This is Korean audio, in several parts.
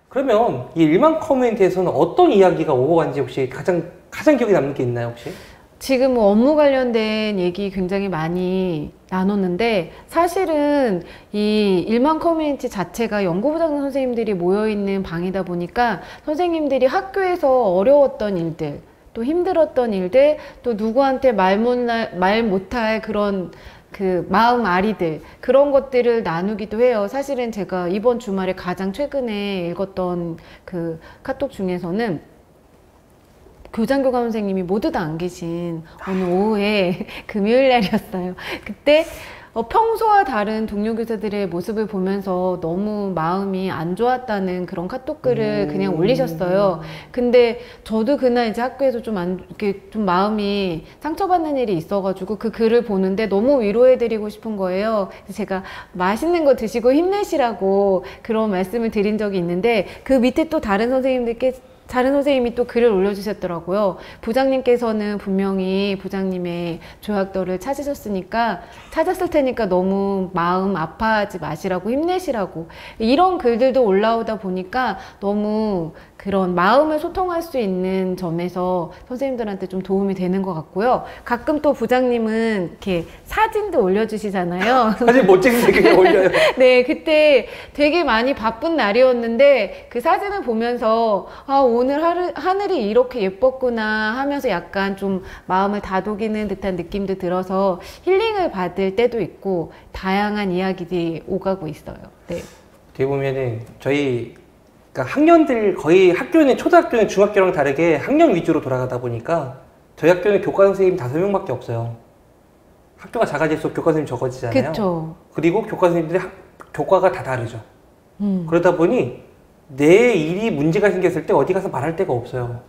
그러면 이 일반 커뮤니티에서는 어떤 이야기가 오고 간지 혹시 가장 기억에 남는 게 있나요, 혹시? 지금 업무 관련된 얘기 굉장히 많이 나눴는데, 사실은 이 일반 커뮤니티 자체가 연구부장 선생님들이 모여있는 방이다 보니까 선생님들이 학교에서 어려웠던 일들, 또 힘들었던 일들, 또 누구한테 말 못할 그런 그 마음 아리들, 그런 것들을 나누기도 해요. 사실은 제가 이번 주말에 가장 최근에 읽었던 그 카톡 중에서는 교장교감 선생님이 모두 다 안 계신 어느 오후에 금요일 날이었어요. 그때 평소와 다른 동료 교사들의 모습을 보면서 너무 마음이 안 좋았다는 그런 카톡글을 그냥 올리셨어요. 근데 저도 그날 이제 학교에서 이렇게 좀 마음이 상처받는 일이 있어가지고 그 글을 보는데 너무 위로해드리고 싶은 거예요. 그래서 제가 맛있는 거 드시고 힘내시라고 그런 말씀을 드린 적이 있는데, 그 밑에 또 다른 선생님이 또 글을 올려주셨더라고요. 부장님께서는 분명히 부장님의 조약돌을 찾았을 테니까 너무 마음 아파하지 마시라고, 힘내시라고, 이런 글들도 올라오다 보니까 너무 그런 마음을 소통할 수 있는 점에서 선생님들한테 좀 도움이 되는 것 같고요. 가끔 또 부장님은 이렇게 사진도 올려주시잖아요. 사진 못 찍는데 그냥 올려요. 네, 그때 되게 많이 바쁜 날이었는데 그 사진을 보면서 오늘 하늘이 이렇게 예뻤구나 하면서 약간 좀 마음을 다독이는 듯한 느낌도 들어서 힐링을 받을 때도 있고, 다양한 이야기들이 오가고 있어요. 네. 어떻게 보면은 그러니까 학년들 거의 학교는 초등학교는 중학교랑 다르게 학년 위주로 돌아가다 보니까 저희 학교는 교과 선생님 5명밖에 없어요. 학교가 작아질수록 교과 선생님 적어지잖아요. 그쵸. 그리고 교과 선생님들이 교과가 다 다르죠. 그러다 보니 내 일이 문제가 생겼을 때 어디 가서 말할 데가 없어요.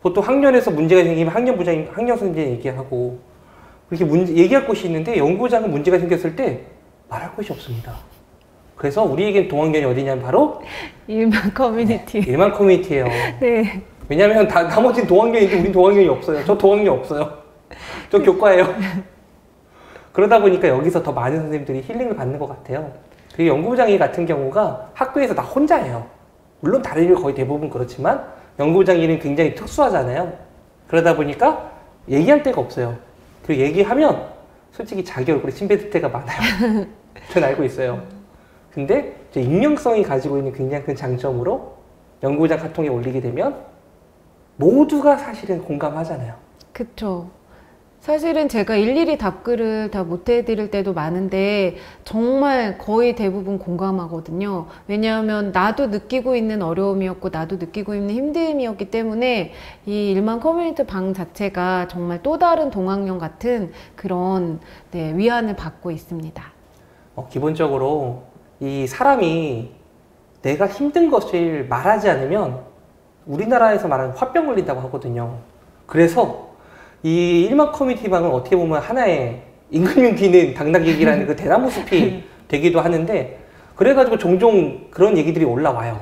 보통 학년에서 문제가 생기면 학년 부장님, 학년 선생님 얘기하고 그렇게 얘기할 곳이 있는데, 연구부장은 문제가 생겼을 때 말할 곳이 없습니다. 그래서 우리에겐 동학년이 어디냐면 바로 일반 커뮤니티. 네, 일반 커뮤니티예요. 네. 왜냐하면 나머지는 동학년인데 우린 동학년이 없어요. 저 동학년 없어요. 저 교과예요. 그러다 보니까 여기서 더 많은 선생님들이 힐링을 받는 것 같아요. 그리고 연구부장이 같은 경우가 학교에서 나 혼자예요. 물론 다른 일 거의 대부분 그렇지만 연구부장 일은 굉장히 특수하잖아요. 그러다 보니까 얘기할 데가 없어요. 그리고 얘기하면 솔직히 자기 얼굴에 침 뱉을 때가 많아요. 전 알고 있어요. 근데 익명성이 가지고 있는 굉장히 큰 장점으로 연구부장 카톡에 올리게 되면 모두가 사실은 공감하잖아요. 그쵸. 사실은 제가 일일이 답글을 다 못 해드릴 때도 많은데 정말 거의 대부분 공감하거든요. 왜냐하면 나도 느끼고 있는 어려움이었고 나도 느끼고 있는 힘듦이었기 때문에 이 일반 커뮤니티 방 자체가 정말 또 다른 동학년 같은 그런 위안을 받고 있습니다. 기본적으로 이 사람이 내가 힘든 것을 말하지 않으면 우리나라에서 말하는 화병 걸린다고 하거든요. 그래서 이 일반 커뮤니티 방은 어떻게 보면 하나의 임금님 귀는 당나귀기라는 그 대나무 숲이 되기도 하는데, 그래가지고 종종 그런 얘기들이 올라와요.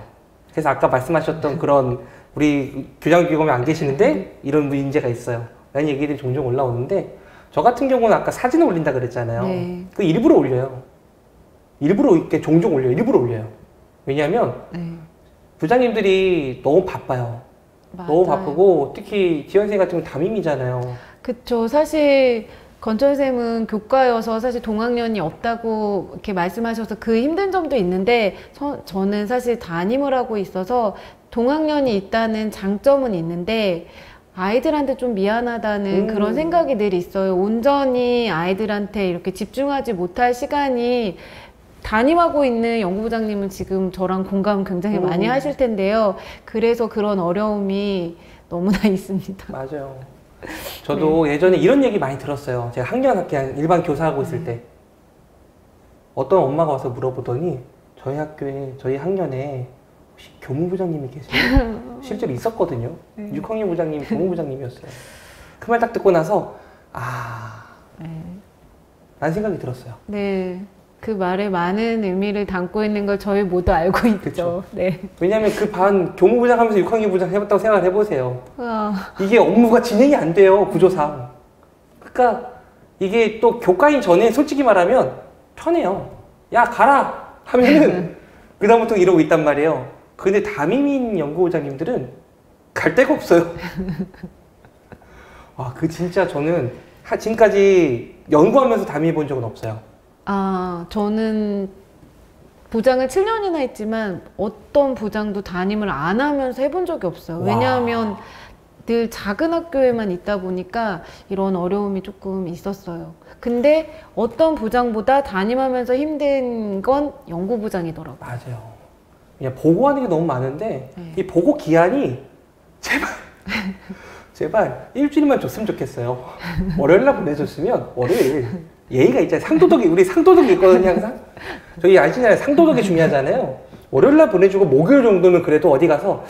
그래서 아까 말씀하셨던 그런 우리 교장교감이 안 계시는데 이런 문제가 있어요 라는 얘기들이 종종 올라오는데, 저 같은 경우는 아까 사진을 올린다 그랬잖아요. 네. 그 일부러 올려요. 일부러 이렇게 종종 올려요. 일부러 올려요. 왜냐하면 부장님들이 너무 바빠요. 맞아요. 너무 바쁘고 특히 지원생 같은 경우는 담임이잖아요. 그쵸. 사실 건철쌤은 교과여서 사실 동학년이 없다고 이렇게 말씀하셔서 그 힘든 점도 있는데, 저는 사실 담임을 하고 있어서 동학년이 있다는 장점은 있는데 아이들한테 좀 미안하다는 그런 생각이 늘 있어요. 온전히 아이들한테 이렇게 집중하지 못할 시간이, 담임하고 있는 연구부장님은 지금 저랑 공감 굉장히 많이 하실 텐데요. 그래서 그런 어려움이 너무나 있습니다. 맞아요. 저도 예전에 이런 얘기 많이 들었어요. 제가 그냥 일반 교사하고 있을 때 어떤 엄마가 와서 물어보더니 저희 학교에, 저희 학년에 혹시 교무부장님이 계세요? 실제로 있었거든요. 6학년 부장님이 교무부장님이었어요. 그 말 딱 듣고 나서 라는 생각이 들었어요. 네. 그 말에 많은 의미를 담고 있는 걸 저희 모두 알고 있죠. 그쵸. 네. 왜냐하면 그 반 교무부장 하면서 6학년 부장 해봤다고 생각을 해보세요. 이게 업무가 진행이 안 돼요, 구조상. 그러니까 이게 또 교과인 전에 솔직히 말하면 편해요. 야, 가라! 하면은 그다음부터 이러고 있단 말이에요. 근데 담임인 연구부장님들은 갈 데가 없어요. 아, 그 진짜 저는 지금까지 연구하면서 담임해 본 적은 없어요. 아, 저는 부장을 7년이나 했지만 어떤 부장도 담임을 안 하면서 해본 적이 없어요. 와. 왜냐하면 늘 작은 학교에만 있다 보니까 이런 어려움이 조금 있었어요. 근데 어떤 부장보다 담임하면서 힘든 건 연구부장이더라고요. 맞아요. 그냥 보고하는 게 너무 많은데 네. 이 보고 기한이 제발 일주일만 줬으면 좋겠어요. 월요일날 보내줬으면 월요일 예의가 있잖아요. 상도덕이 우리 상도덕이 있거든요 항상. 저희 아시잖아요. 상도덕이 중요하잖아요. 월요일날 보내주고 목요일 정도는 그래도 어디 가서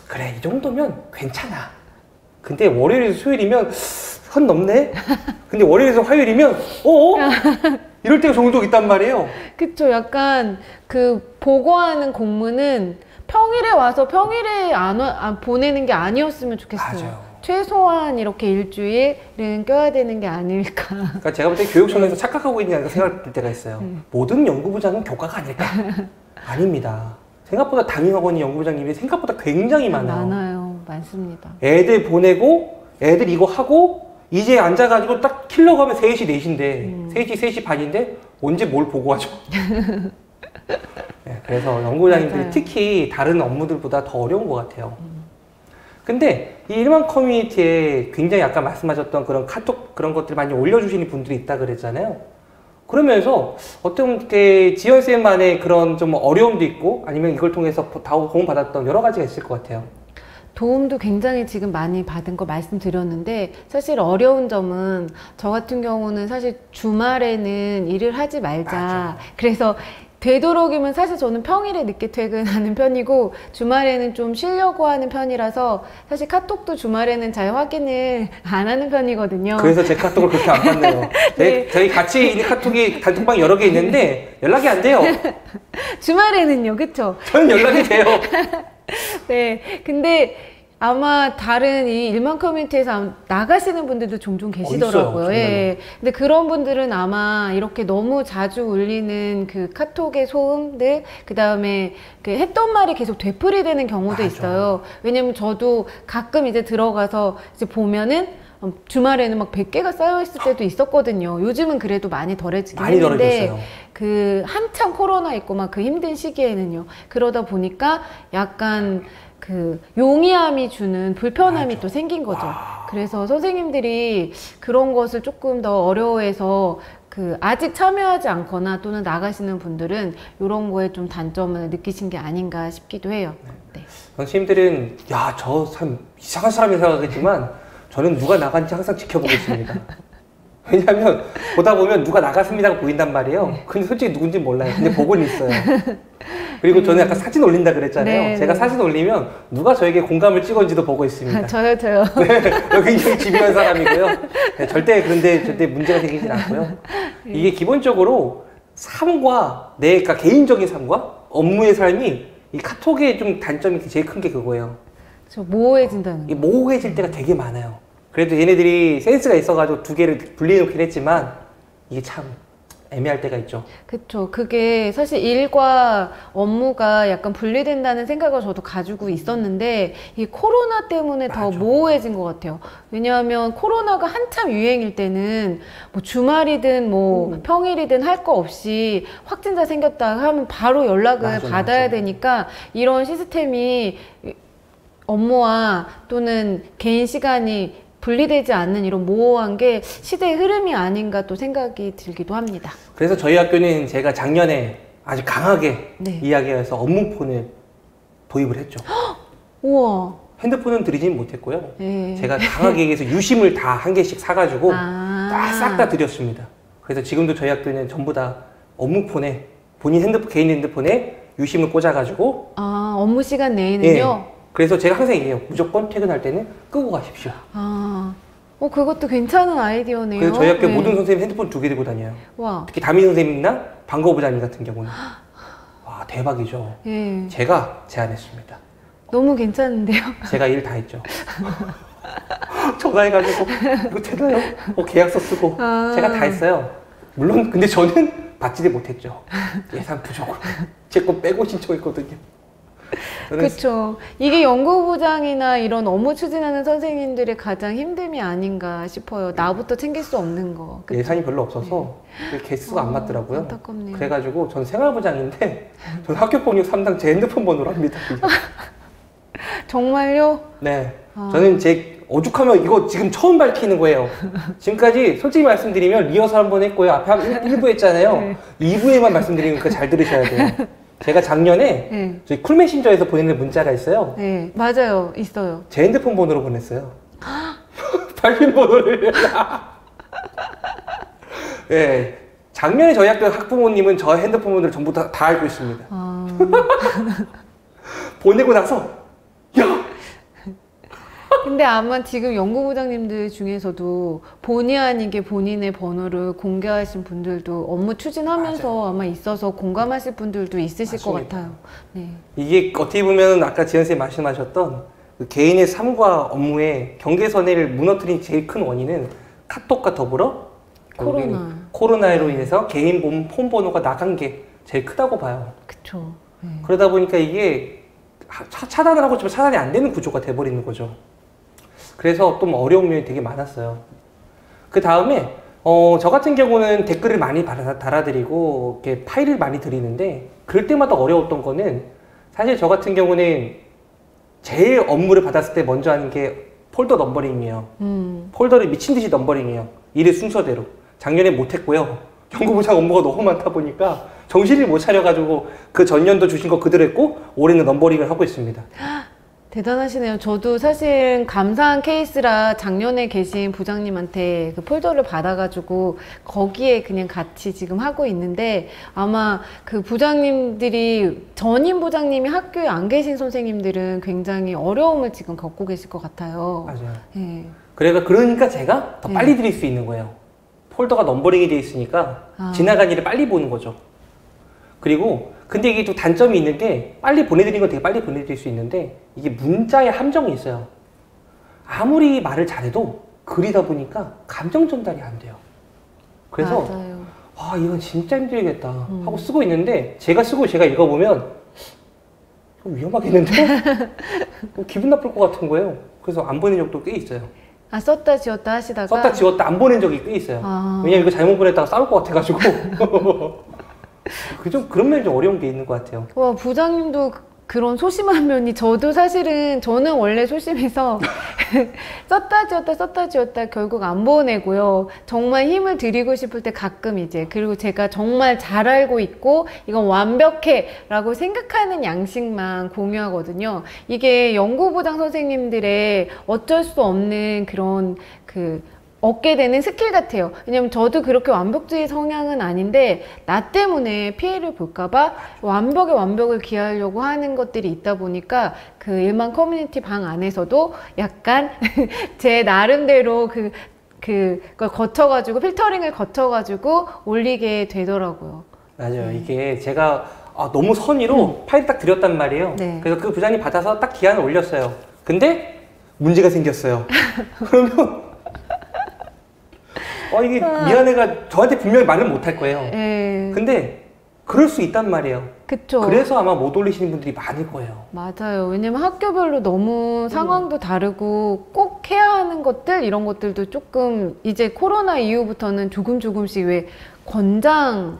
그래 이 정도면 괜찮아. 근데 월요일에서 수요일이면 선 넘네. 근데 월요일에서 화요일이면 이럴 때가 종종 있단 말이에요. 그쵸. 약간 그 보고하는 공문은 평일에 와서 평일에 보내는 게 아니었으면 좋겠어요. 맞아요. 최소한 이렇게 일주일은 껴야 되는 게 아닐까. 그러니까 제가 볼 때 교육청에서 착각하고 있는 생각이 들 때가 있어요. 모든 연구부장은 교과가 아닐까? 아닙니다. 생각보다 담임학원이 연구부장님이 생각보다 굉장히 많아요. 많아요. 많습니다. 애들 보내고 애들 이거 하고 이제 앉아가지고 딱 킬러 가면 3시 4시인데 3시 3시 반인데 언제 뭘 보고하죠? 네, 그래서 연구부장님들이 맞아요. 특히 다른 업무들보다 더 어려운 것 같아요. 근데 이 일반 커뮤니티에 굉장히 아까 말씀하셨던 그런 카톡 그런 것들 많이 올려주시는 분들이 있다 그랬잖아요. 그러면서 어떻게 지연쌤만의 그런 좀 어려움도 있고 아니면 이걸 통해서 도움받았던 여러 가지가 있을 것 같아요. 도움도 굉장히 지금 많이 받은 거 말씀드렸는데 사실 어려운 점은 저 같은 경우는 사실 주말에는 일을 하지 말자. 맞아. 그래서 되도록이면 사실 저는 평일에 늦게 퇴근하는 편이고 주말에는 좀 쉬려고 하는 편이라서 사실 카톡도 주말에는 잘 확인을 안 하는 편이거든요. 그래서 제 카톡을 그렇게 안 받네요. 네. 저희 같이 있는 카톡이 단톡방 여러 개 있는데 연락이 안 돼요. 주말에는요, 그쵸? 저는 연락이 돼요. 네. 근데 아마 다른 이 일반 커뮤니티에서 나가시는 분들도 종종 계시더라고요. 있어요, 예. 근데 그런 분들은 아마 이렇게 너무 자주 울리는 그 카톡의 소음들, 그 다음에 그 했던 말이 계속 되풀이되는 경우도 맞아. 있어요. 왜냐면 저도 가끔 이제 들어가서 이제 보면은 주말에는 막 100개가 쌓여있을 때도 있었거든요. 요즘은 그래도 많이 덜해지긴 많이 했는데 덜어졌어요. 그 한참 코로나 있고 막 그 힘든 시기에는요. 그러다 보니까 약간 그 용이함이 주는 불편함이 맞아. 또 생긴 거죠. 와. 그래서 선생님들이 그런 것을 조금 더 어려워해서 그 아직 참여하지 않거나 또는 나가시는 분들은 이런 거에 좀 단점을 느끼신 게 아닌가 싶기도 해요. 네. 선생님들은 야, 저 참 이상한 사람이 생각하겠지만 저는 누가 나간지 항상 지켜보고 있습니다. 왜냐하면 보다 보면 누가 나갔습니다가 보인단 말이에요. 근데 솔직히 누군지 몰라요. 근데 보고는 있어요. 그리고 저는 약간 사진 올린다 그랬잖아요. 네, 제가 네. 사진 올리면 누가 저에게 공감을 찍었는지도 보고 있습니다. 저요. 네, 굉장히 집요한 사람이고요. 네, 절대 문제가 생기진 않고요. 이게 기본적으로 삶과 그러니까 개인적인 삶과 업무의 삶이 이 카톡의 좀 단점이 제일 큰 게 그거예요. 저 모호해진다는 이게 거. 모호해질 때가 되게 많아요. 그래도 얘네들이 센스가 있어가지고 두 개를 분리해놓긴 했지만 이게 참 애매할 때가 있죠. 그쵸. 그게 사실 일과 업무가 약간 분리된다는 생각을 저도 가지고 있었는데 이 코로나 때문에 더 맞아. 모호해진 것 같아요. 왜냐하면 코로나가 한참 유행일 때는 뭐 주말이든 뭐 평일이든 할 거 없이 확진자 생겼다 하면 바로 연락을 맞아, 받아야 맞아. 되니까 이런 시스템이 업무와 또는 개인 시간이 분리되지 않는 이런 모호한 게 시대의 흐름이 아닌가 또 생각이 들기도 합니다. 그래서 저희 학교는 제가 작년에 아주 강하게 네. 이야기해서 업무폰을 도입을 했죠. 우와. 핸드폰은 드리진 못했고요. 네. 제가 강하게 얘기해서 유심을 다 한 개씩 사가지고 싹 다 드렸습니다. 그래서 지금도 저희 학교는 전부 다 업무폰에 개인 핸드폰에 유심을 꽂아가지고 아, 업무 시간 내에는요? 그래서 제가 항상 얘기해요. 무조건 퇴근할 때는 끄고 가십시오. 아, 그것도 괜찮은 아이디어네요. 그래서 저희 학교 네. 모든 선생님 핸드폰 2개 들고 다녀요. 와, 특히 담임 선생님이나 방과후부장님 같은 경우는. 와, 대박이죠. 예, 제가 제안했습니다. 너무 괜찮은데요? 제가 일 다 했죠. 전화해가지고 이거 되나요? 계약서 쓰고 아. 제가 다 했어요. 물론 근데 저는 받지를 못했죠. 예산 부족으로. 제 거 빼고 신청했거든요. 그렇죠. 이게 연구부장이나 이런 업무 추진하는 선생님들의 가장 힘듦이 아닌가 싶어요. 나부터 챙길 수 없는 거. 그쵸? 예산이 별로 없어서 개수가 안 맞더라고요. 안타깝네요. 그래가지고 전 생활부장인데 전 학교폭력 3당 제 핸드폰 번호로 합니다. 정말요? 네. 저는 제 오죽하면 이거 지금 처음 밝히는 거예요. 지금까지 솔직히 말씀드리면 리허설 한번 했고요. 앞에 한 1부 했잖아요. 네. 2부에만 말씀드리니까 잘 들으셔야 돼요. 제가 작년에 네. 저희 쿨메신저에서 보내는 문자가 있어요. 네, 맞아요. 있어요. 제 핸드폰 번호로 보냈어요. 밝힌 번호를. 네. 작년에 저희 학교 학부모님은 저 핸드폰 번호를 전부 다 알고 있습니다. 보내고 나서 야! 근데 아마 지금 연구부장님들 중에서도 본의 아니게 본인의 번호를 공개하신 분들도 업무 추진하면서 맞아요. 아마 있어서 공감하실 분들도 있으실 것 맞습니다. 같아요. 네. 이게 어떻게 보면 아까 지현 선생님 말씀하셨던 그 개인의 삶과 업무의 경계선을 무너뜨린 제일 큰 원인은 카톡과 더불어 코로나로 인해서 개인 폰 번호가 나간 게 제일 크다고 봐요. 그쵸. 네. 그러다 보니까 이게 차단을 하고 싶으면 차단이 안 되는 구조가 돼버리는 거죠. 그래서 좀 어려운 면이 되게 많았어요. 그 다음에 저 같은 경우는 댓글을 많이 달아드리고 이렇게 파일을 많이 드리는데 그럴 때마다 어려웠던 거는 사실 저 같은 경우는 제일 업무를 받았을 때 먼저 하는 게 폴더 넘버링이에요. 폴더를 미친 듯이 넘버링이에요. 일의 순서대로. 작년에 못했고요. 연구부장 업무가 너무 많다 보니까 정신을 못 차려가지고 그 전년도 주신 거 그대로 했고 올해는 넘버링을 하고 있습니다. 대단하시네요. 저도 사실 감사한 케이스라 작년에 계신 부장님한테 그 폴더를 받아가지고 거기에 그냥 같이 지금 하고 있는데 아마 그 부장님들이 전임 부장님이 학교에 안 계신 선생님들은 굉장히 어려움을 지금 겪고 계실 것 같아요. 맞아요. 네. 그러니까 제가 더 빨리 드릴 수 있는 거예요. 폴더가 넘버링이 돼 있으니까 지나간 일을 빨리 보는 거죠. 그리고 근데 이게 또 단점이 있는 게 빨리 보내드리는 건 되게 빨리 보내드릴 수 있는데 이게 문자의 함정이 있어요. 아무리 말을 잘해도 글이다 보니까 감정 전달이 안 돼요. 그래서 맞아요. 아 이건 진짜 힘들겠다 하고 쓰고 있는데 제가 쓰고 제가 읽어보면 좀 위험하겠는데? 기분 나쁠 것 같은 거예요. 그래서 안 보낸 적도 꽤 있어요. 아, 썼다 지웠다 하시다가 썼다 지웠다 안 보낸 적이 꽤 있어요. 왜냐면 이거 잘못 보냈다가 싸울 것 같아가지고. 그런 면이 좀 어려운 게 있는 것 같아요. 와, 부장님도 그런 소심한 면이 저도 사실은 저는 원래 소심해서 썼다 지웠다 결국 안 보내고요. 정말 힘을 드리고 싶을 때 가끔 이제 그리고 제가 정말 잘 알고 있고 이건 완벽해 라고 생각하는 양식만 공유하거든요. 이게 연구부장 선생님들의 어쩔 수 없는 그런 얻게 되는 스킬 같아요. 왜냐면 저도 그렇게 완벽주의 성향은 아닌데 나 때문에 피해를 볼까봐 완벽을 기하려고 하는 것들이 있다 보니까 그 일만 커뮤니티 방 안에서도 약간 제 나름대로 그걸 거쳐가지고 필터링을 거쳐가지고 올리게 되더라고요. 맞아요. 이게 제가 너무 선의로 파일 딱 드렸단 말이에요. 네. 그래서 그 부장님 받아서 딱 기한을 올렸어요. 근데 문제가 생겼어요. 그러면 이게 미안해가 저한테 분명히 말을 못 할 거예요. 근데 그럴 수 있단 말이에요. 그쵸. 그래서 아마 못 올리시는 분들이 많을 거예요. 맞아요. 왜냐면 학교별로 너무 상황도 다르고 꼭 해야 하는 것들 이런 것들도 조금 이제 코로나 이후부터는 조금씩 왜 권장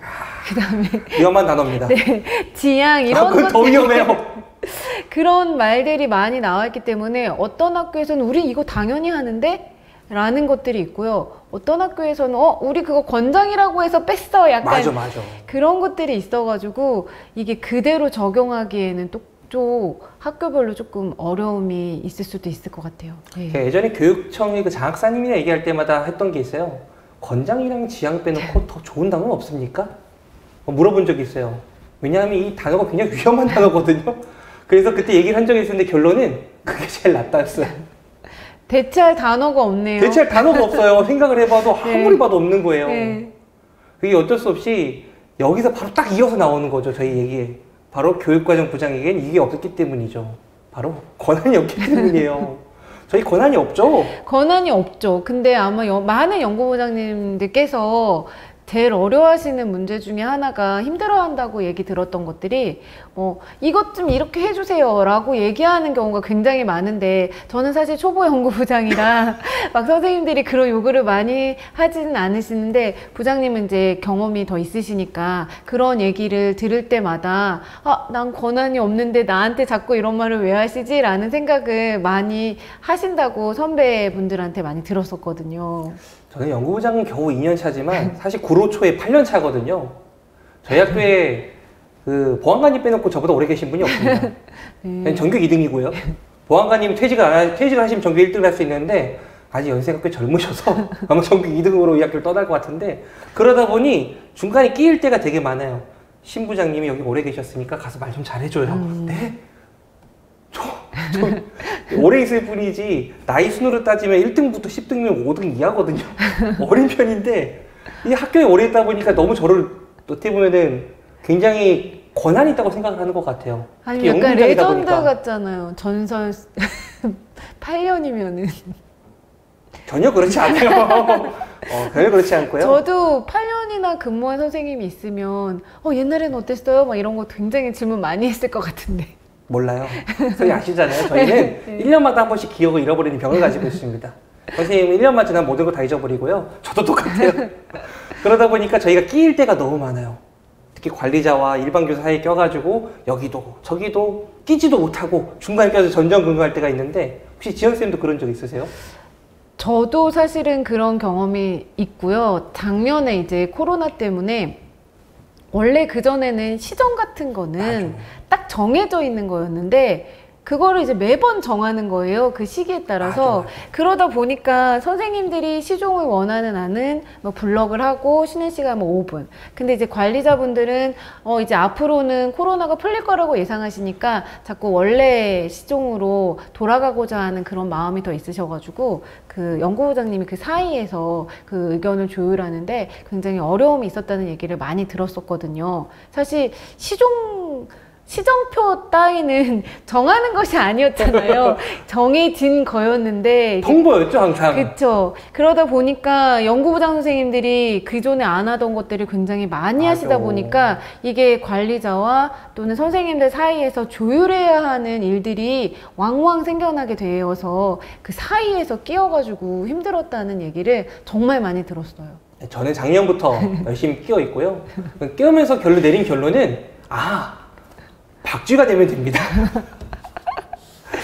그다음에 위험한 단어입니다. 네, 지향 이런 그건 더 위험해요. 그런 말들이 많이 나왔기 때문에 어떤 학교에서는 우리 이거 당연히 하는데 라는 것들이 있고요. 어떤 학교에서는 우리 그거 권장이라고 해서 뺐어. 약간 맞아. 그런 것들이 있어가지고 이게 그대로 적용하기에는 또 학교별로 조금 어려움이 있을 수도 있을 것 같아요. 네. 예전에 교육청의 그 장학사님이나 얘기할 때마다 했던 게 있어요. 권장이랑 지향 빼놓고 더 좋은 단어는 없습니까? 물어본 적이 있어요. 왜냐하면 이 단어가 굉장히 위험한 단어거든요. 그래서 그때 얘기를 한 적이 있었는데 결론은 그게 제일 낫다였어요. 대체할 단어가 없네요. 대체할 단어가 없어요. 생각을 해봐도 아무리 봐도 없는 거예요. 네. 그게 어쩔 수 없이 여기서 바로 딱 이어서 나오는 거죠. 저희 얘기에. 바로 교육과정 부장에겐 이게 없었기 때문이죠. 바로 권한이 없기 때문이에요. 저희 권한이 없죠. 권한이 없죠. 근데 아마 많은 연구부장님들께서 제일 어려워하시는 문제 중에 하나가 힘들어한다고 얘기 들었던 것들이 이것 좀 이렇게 해주세요 라고 얘기하는 경우가 굉장히 많은데, 저는 사실 초보 연구부장이라 막 선생님들이 그런 요구를 많이 하지는 않으시는데, 부장님은 이제 경험이 더 있으시니까 그런 얘기를 들을 때마다 난 권한이 없는데 나한테 자꾸 이런 말을 왜 하시지? 라는 생각을 많이 하신다고 선배분들한테 많이 들었었거든요. 저는 연구부장은 겨우 2년 차지만 사실 구로초에 8년 차거든요. 저희 학교에 그 보안관님 빼놓고 저보다 오래 계신 분이 없습니다. 네. 전교 2등이고요. 보안관님 퇴직을 하시면 전교 1등을 할 수 있는데 아직 연세가 꽤 젊으셔서 아마 전교 2등으로 이 학교를 떠날 것 같은데, 그러다 보니 중간에 끼일 때가 되게 많아요. 신 부장님이 여기 오래 계셨으니까 가서 말 좀 잘해줘요. 네? 저 오래 있을 뿐이지 나이 순으로 따지면 1등부터 10등이면 5등 이하거든요. 어린 편인데 이 학교에 오래 있다 보니까 너무 저를 어떻게 보면은 굉장히 권한이 있다고 생각을 하는 것 같아요. 아니 약간 레전드 같잖아요. 전설 8년이면은 전혀 그렇지 않아요. 전혀 그렇지 않고요. 저도 8년이나 근무한 선생님이 있으면 옛날에는 어땠어요? 막 이런 거 굉장히 질문 많이 했을 것 같은데. 몰라요. 선생님 아시잖아요. 저희는 네. 1년마다 한 번씩 기억을 잃어버리는 병을 가지고 있습니다. 선생님은 1년만 지나면 모든 걸 다 잊어버리고요. 저도 똑같아요. 그러다 보니까 저희가 끼일 때가 너무 많아요. 특히 관리자와 일반 교사 사이에 껴가지고 여기도 저기도 끼지도 못하고 중간에 껴서 전전긍긍할 때가 있는데, 혹시 지연쌤도 그런 적 있으세요? 저도 사실은 그런 경험이 있고요. 작년에 이제 코로나 때문에 원래 그전에는 시정 같은 거는 딱 정해져 있는 거였는데 그거를 이제 매번 정하는 거예요. 그 시기에 따라서. 그러다 보니까 선생님들이 시종을 원하는 안은 뭐 블럭을 하고 쉬는 시간 뭐 5분. 근데 이제 관리자분들은 이제 앞으로는 코로나가 풀릴 거라고 예상하시니까 자꾸 원래 시종으로 돌아가고자 하는 그런 마음이 더 있으셔가지고 그 연구부장님이 그 사이에서 그 의견을 조율하는데 굉장히 어려움이 있었다는 얘기를 많이 들었었거든요. 사실 시정표 따위는 정하는 것이 아니었잖아요. 정해진 거였는데. 통보였죠, 항상. 그렇죠. 그러다 보니까 연구부장 선생님들이 그전에 안 하던 것들을 굉장히 많이 하시다 보니까 이게 관리자와 또는 선생님들 사이에서 조율해야 하는 일들이 왕왕 생겨나게 되어서 그 사이에서 끼어가지고 힘들었다는 얘기를 정말 많이 들었어요. 저는 작년부터 열심히 끼어 있고요. 끼우면서 내린 결론은 박쥐가 되면 됩니다.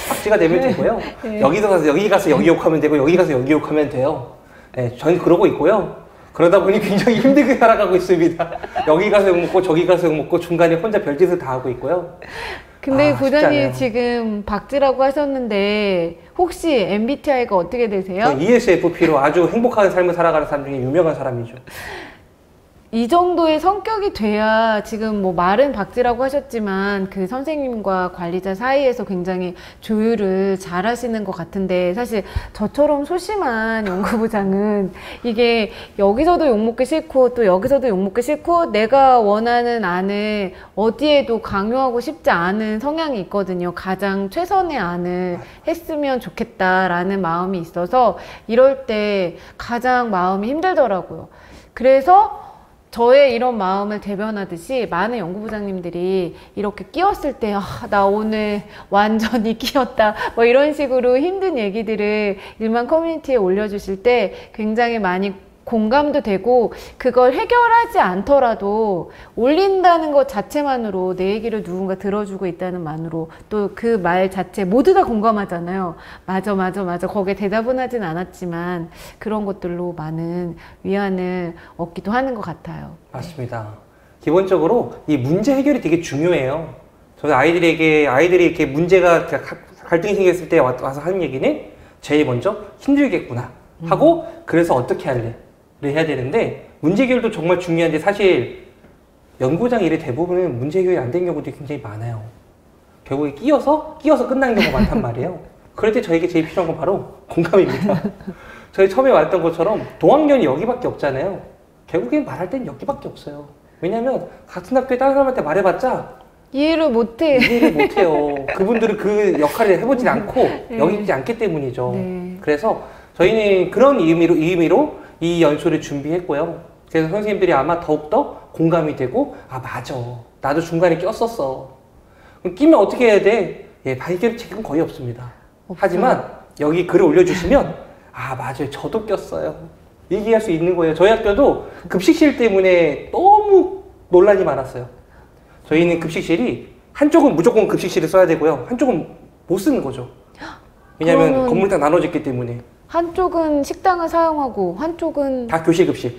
박쥐가 되면 되고요. 네. 여기서 가서 여기 가서 여기 욕하면 되고 여기 가서 여기 욕하면 돼요. 네, 저는 그러고 있고요. 그러다 보니 굉장히 힘들게 살아가고 있습니다. 여기 가서 욕먹고 저기 가서 욕먹고 중간에 혼자 별짓을 다 하고 있고요. 근데 부장님 지금 박쥐라고 하셨는데 혹시 MBTI가 어떻게 되세요? 저 ESFP로 아주 행복한 삶을 살아가는 사람 중에 유명한 사람이죠. 이 정도의 성격이 돼야 지금 뭐 말은 박쥐라고 하셨지만 그 선생님과 관리자 사이에서 굉장히 조율을 잘 하시는 것 같은데, 사실 저처럼 소심한 연구부장은 이게 여기서도 욕먹기 싫고 또 여기서도 욕먹기 싫고 내가 원하는 안을 어디에도 강요하고 싶지 않은 성향이 있거든요. 가장 최선의 안을 했으면 좋겠다라는 마음이 있어서 이럴 때 가장 마음이 힘들더라고요. 그래서 저의 이런 마음을 대변하듯이 많은 연구부장님들이 이렇게 끼었을 때 나 오늘 완전히 끼었다 뭐 이런 식으로 힘든 얘기들을 일반 커뮤니티에 올려주실 때 굉장히 많이 공감도 되고, 그걸 해결하지 않더라도 올린다는 것 자체만으로 내 얘기를 누군가 들어주고 있다는 만으로 또 그 말 자체 모두 다 공감하잖아요. 맞아 거기에 대답은 하진 않았지만 그런 것들로 많은 위안을 얻기도 하는 것 같아요. 맞습니다. 기본적으로 이 문제 해결이 되게 중요해요. 저는 아이들이 이렇게 문제가 갈등이 생겼을 때 와서 하는 얘기는 제일 먼저 힘들겠구나 하고 그래서 어떻게 할래? 를 해야 되는데, 문제 해결도 정말 중요한데 사실 연구부장 일의 대부분은 문제 해결이 안 된 경우들이 굉장히 많아요. 결국에 끼어서 끝나는 경우가 많단 말이에요. 그럴 때 저에게 제일 필요한 건 바로 공감입니다. 저희 처음에 말했던 것처럼 동학년이 여기밖에 없잖아요. 결국엔 말할 땐 여기밖에 없어요. 왜냐면 같은 학교에 다른 사람한테 말해봤자 이해를 못해. 이해를 못해요. 그분들은 그 역할을 해보진 않고 여기 있지 않기 때문이죠. 네. 그래서 저희는 그런 의미로 이 연수를 준비했고요. 그래서 선생님들이 아마 더욱더 공감이 되고, 아, 맞아. 나도 중간에 꼈었어. 그럼 끼면 어떻게 해야 돼? 예, 해결 책임은 거의 없습니다. 없어요. 하지만 여기 글을 올려주시면, 아, 맞아요. 저도 꼈어요. 얘기할 수 있는 거예요. 저희 학교도 급식실 때문에 너무 논란이 많았어요. 저희는 급식실이 한쪽은 무조건 급식실을 써야 되고요. 한쪽은 못 쓰는 거죠. 왜냐하면 그러면 건물이 다 나눠져 있기 때문에. 한쪽은 식당을 사용하고 한쪽은 다 교실 급식.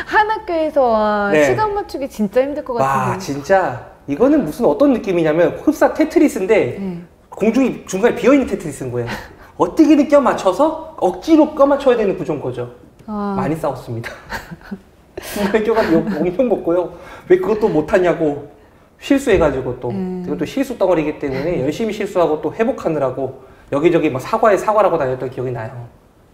한 학교에서 네. 시간 맞추기 진짜 힘들 것 와, 같은데. 진짜 이거는 무슨 어떤 느낌이냐면 흡사 테트리스인데 네. 공중이 중간에 비어있는 테트리스인 거예요. 어떻게든 껴 맞춰서 억지로 껴 맞춰야 되는 구조인 거죠. 아, 많이 싸웠습니다. 중간에 껴가지고 욕 엄청 먹고요. 왜 그것도 못하냐고 실수해가지고 또 이것도 실수 덩어리이기 때문에 열심히 실수하고 또 회복하느라고 여기저기 막 사과에 사과라고 다녔던 기억이 나요.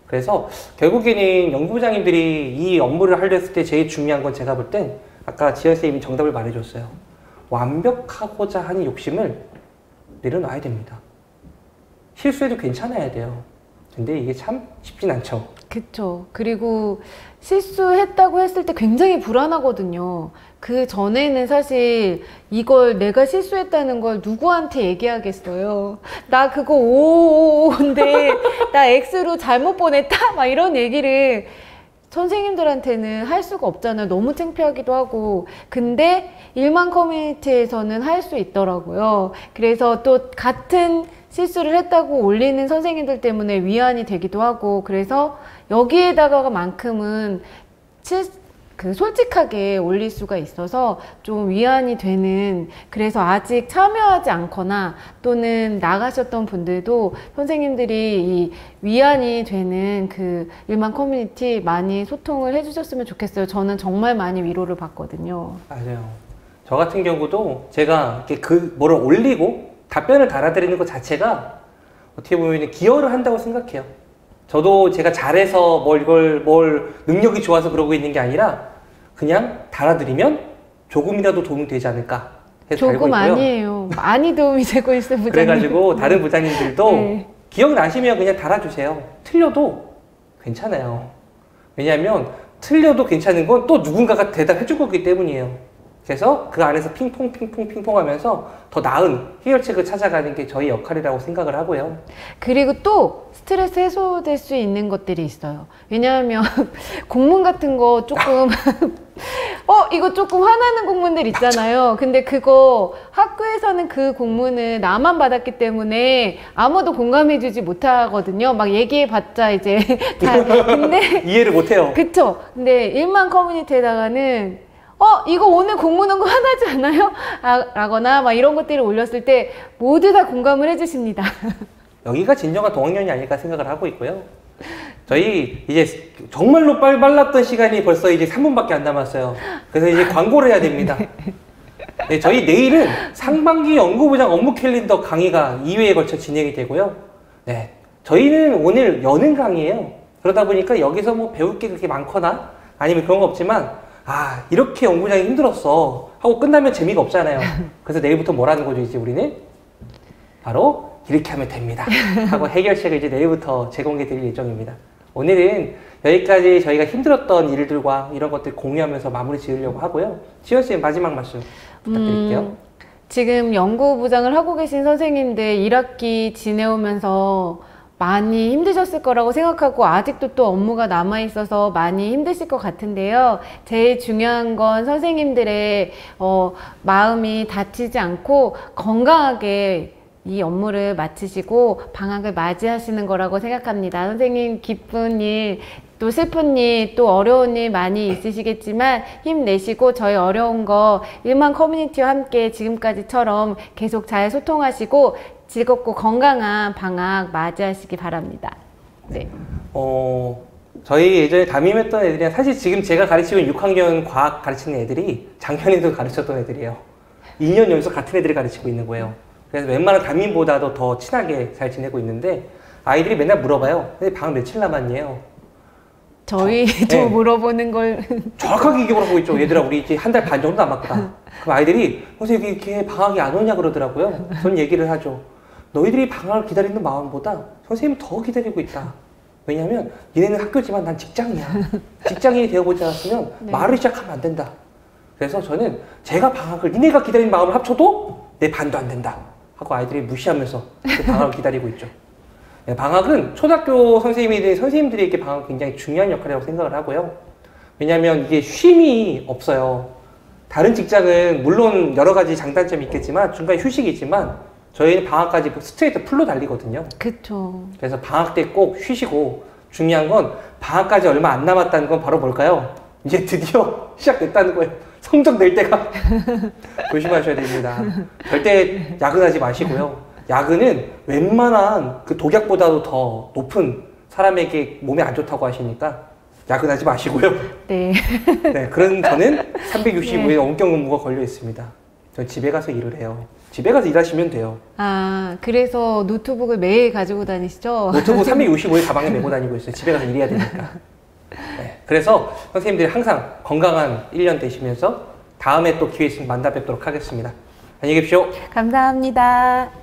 그래서 결국에는 연구부장님들이 이 업무를 하려 했을 때 제일 중요한 건 제가 볼 땐 아까 지연 쌤이 정답을 말해줬어요. 완벽하고자 하는 욕심을 내려놔야 됩니다. 실수해도 괜찮아야 돼요. 근데 이게 참 쉽진 않죠. 그쵸. 그리고 실수했다고 했을 때 굉장히 불안하거든요. 그 전에는 사실 이걸 내가 실수했다는 걸 누구한테 얘기하겠어요. 나 그거 5인데 나 X로 잘못 보냈다? 막 이런 얘기를 선생님들한테는 할 수가 없잖아요. 너무 창피하기도 하고. 근데 일만 커뮤니티에서는 할 수 있더라고요. 그래서 또 같은 실수를 했다고 올리는 선생님들 때문에 위안이 되기도 하고, 그래서 여기에다가만큼은 솔직하게 올릴 수가 있어서 좀 위안이 되는, 그래서 아직 참여하지 않거나 또는 나가셨던 분들도 선생님들이 이 위안이 되는 그 일만 커뮤니티 많이 소통을 해주셨으면 좋겠어요. 저는 정말 많이 위로를 받거든요. 맞아요. 저 같은 경우도 제가 이렇게 뭐를 올리고 답변을 달아드리는 것 자체가 어떻게 보면 기여를 한다고 생각해요. 저도 제가 잘해서 뭘 능력이 좋아서 그러고 있는 게 아니라 그냥 달아드리면 조금이라도 도움이 되지 않을까 해서 달고 조금 있고요. 아니에요. 많이 도움이 되고 있어요, 부장님. 그래가지고 다른 부장님들도 네. 기억나시면 그냥 달아주세요. 틀려도 괜찮아요. 왜냐하면 틀려도 괜찮은 건 또 누군가가 대답해 줄 거기 때문이에요. 그래서 그 안에서 핑퐁 하면서 더 나은 해결책을 찾아가는 게 저희 역할이라고 생각을 하고요. 그리고 또 스트레스 해소될 수 있는 것들이 있어요. 왜냐하면 공문 같은 거 조금 이거 조금 화나는 공문들 있잖아요. 근데 그거 학교에서는 그 공문을 나만 받았기 때문에 아무도 공감해주지 못하거든요. 막 얘기해봤자 이제 다. 근데 이해를 못해요. 그쵸. 근데 일만 커뮤니티에다가는 이거 오늘 공문 온 거 화나지 않아요? 라거나 막 이런 것들을 올렸을 때 모두 다 공감을 해주십니다. 여기가 진정한 동학년이 아닐까 생각을 하고 있고요. 저희 이제 정말로 빨랐던 시간이 벌써 이제 3분밖에 안 남았어요. 그래서 이제 광고를 해야 됩니다. 네, 저희 내일은 상반기 연구부장 업무 캘린더 강의가 2회에 걸쳐 진행이 되고요. 네, 저희는 오늘 여는 강의예요. 그러다 보니까 여기서 뭐 배울 게 그렇게 많거나 아니면 그런 거 없지만 이렇게 연구부장이 힘들었어 하고 끝나면 재미가 없잖아요. 그래서 내일부터 뭐라는 거죠, 이제 우리는? 바로 이렇게 하면 됩니다 하고 해결책을 이제 내일부터 제공해 드릴 예정입니다. 오늘은 여기까지 저희가 힘들었던 일들과 이런 것들 공유하면서 마무리 지으려고 하고요. 지연쌤 마지막 말씀 부탁드릴게요. 지금 연구부장을 하고 계신 선생님들 1학기 지내오면서 많이 힘드셨을 거라고 생각하고 아직도 또 업무가 남아있어서 많이 힘드실 것 같은데요. 제일 중요한 건 선생님들의 마음이 다치지 않고 건강하게 이 업무를 마치시고 방학을 맞이하시는 거라고 생각합니다. 선생님 기쁜 일, 또 슬픈 일, 또 어려운 일 많이 있으시겠지만 힘내시고 저희 어려운 거 일만 커뮤니티와 함께 지금까지처럼 계속 잘 소통하시고 즐겁고 건강한 방학 맞이하시기 바랍니다. 네. 저희 예전에 담임했던 애들이랑 사실 지금 제가 가르치는 6학년 과학 가르치는 애들이 작년에도 가르쳤던 애들이에요. 2년 연속 같은 애들이 가르치고 있는 거예요. 그래서 웬만한 담임보다도 더 친하게 잘 지내고 있는데 아이들이 맨날 물어봐요. 근데 방학 며칠 남았니에요? 저희도 네. 물어보는 걸 정확하게 얘기를 하고 있죠. 얘들아 우리 이제 한 달 반 정도 남았다. 그럼 아이들이 선생님 이렇게 방학이 안 오냐 그러더라고요. 전 얘기를 하죠. 너희들이 방학을 기다리는 마음보다 선생님이 더 기다리고 있다. 왜냐하면 얘네는 학교지만 난 직장이야. 직장인이 되어보지 않았으면 네. 말을 시작하면 안 된다. 그래서 저는 제가 방학을 니네가 기다리는 마음을 합쳐도 내 반도 안 된다 하고 아이들이 무시하면서 그 방학을 기다리고 있죠. 네, 방학은 초등학교 선생님이든 선생님들에게 방학은 굉장히 중요한 역할이라고 생각을 하고요. 왜냐하면 이게 쉼이 없어요. 다른 직장은 물론 여러 가지 장단점이 있겠지만 중간에 휴식이지만 저희는 방학까지 스트레이트 풀로 달리거든요. 그쵸. 그래서 방학 때 꼭 쉬시고 중요한 건 방학까지 얼마 안 남았다는 건 바로 뭘까요? 이제 드디어 시작됐다는 거예요. 성적 낼 때가. 조심하셔야 됩니다. 절대 야근하지 마시고요. 야근은 웬만한 그 독약보다도 더 높은 사람에게 몸에 안 좋다고 하시니까 야근하지 마시고요. 네. 네, 그런 저는 365일 원격 근무가 걸려 있습니다. 전 집에 가서 일을 해요. 집에 가서 일하시면 돼요. 아, 그래서 노트북을 매일 가지고 다니시죠? 노트북 365일 가방에 메고 다니고 있어요. 집에 가서 일해야 되니까. 네, 그래서 선생님들이 항상 건강한 1년 되시면서 다음에 또 기회 있으면 만나 뵙도록 하겠습니다. 안녕히 계십시오. 감사합니다.